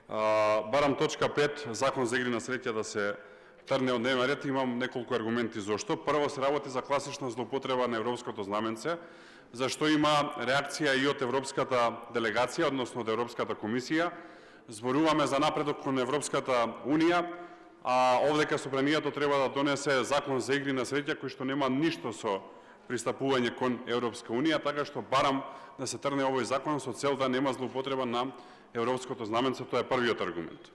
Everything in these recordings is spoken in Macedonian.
Барам точка 5, закон за игри на среќа да се трне од дневен ред. Имам неколку аргументи зошто. Прво, се работи за класична злоупотреба на европското знаменце, зашто има реакција и од Европската делегација, односно од Европската комисија. Зборуваме за напредок кон Европската унија, а овдека собранието треба да донесе закон за игри на среќа кој што нема ништо со пристапување кон Европска унија, така што барам да се трне овој закон со цел да нема злоупотреба на европското знаменце. Тоа е првиот аргумент.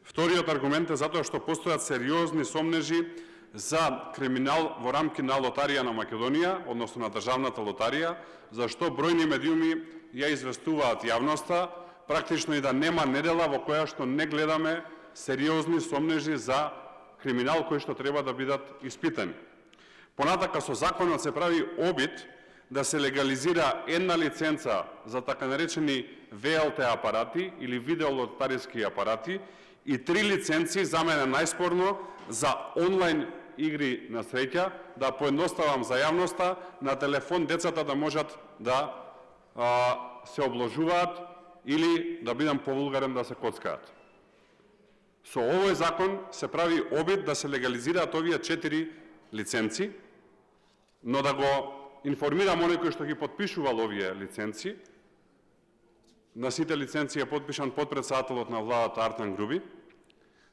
Вториот аргумент е затоа што постојат сериозни сомнежи за криминал во рамки на лотарија на Македонија, односно на државната лотарија, зашто бројни медиуми ја известуваат јавноста, практично и да нема недела во која што не гледаме сериозни сомнежи за криминал кои што треба да бидат испитани. Понатака со законот се прави обид да се легализира една лиценца за така наречени ВЛТ апарати или видеолотариски апарати и 3 лиценци, за мене најспорно, за онлайн игри на среќа, да поедноставам за јавноста, на телефон децата да можат да се обложуваат или, да бидам повулгарен, да се коцкаат. Со овој закон се прави обид да се легализираат овие 4 лиценци, но да го информирам оној кој што ги подпишувал овие лиценци. На сите лиценци е подпишан подпредседателот на владата Артан Груби,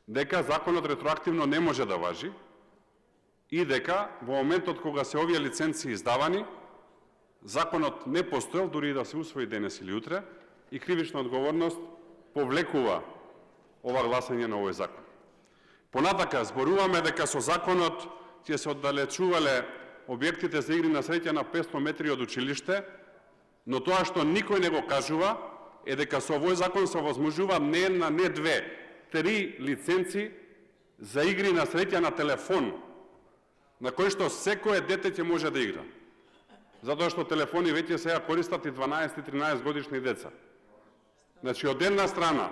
дека законот ретроактивно не може да важи и дека во моментот кога се овие лиценци издавани, законот не постоел дури и да се усвои денес или утре и кривична одговорност повлекува ова гласање на овој закон. Понатака зборуваме дека со законот ќе се оддалечувале објектите за игри на среќа на 500 метри од училиште, но тоа што никој не го кажува е дека со овој закон се овозможува не една, не две, 3 лиценци за игри на среќа на телефон, на кој што секое дете ќе може да игра. Затоа што телефони веќе сега користат и 12-13 годишни деца. Значи, од една страна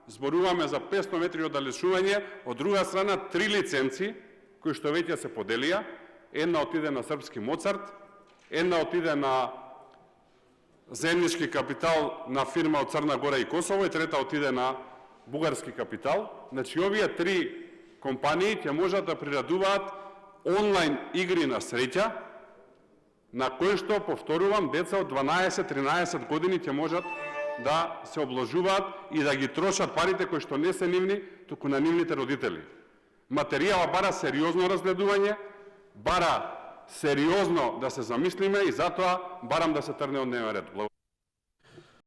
зборуваме за 500 метри оддалечување, од друга страна 3 лиценци кои што веќе се поделија. Една отиде на српски Моцарт, една отиде на заемнички капитал на фирма од Црна Гора и Косово и трета отиде на бугарски капитал. Значи, овие 3 компании ќе можат да прирадуваат онлайн игри на среќа, на кои што, повторувам, деца од 12-13 години ќе можат да се обложуваат и да ги трошат парите кои што не се нивни, туку на нивните родители. Материјала бара сериозно разгледување, бара сериозно да се замислиме и затоа барам да се трне од дневен ред.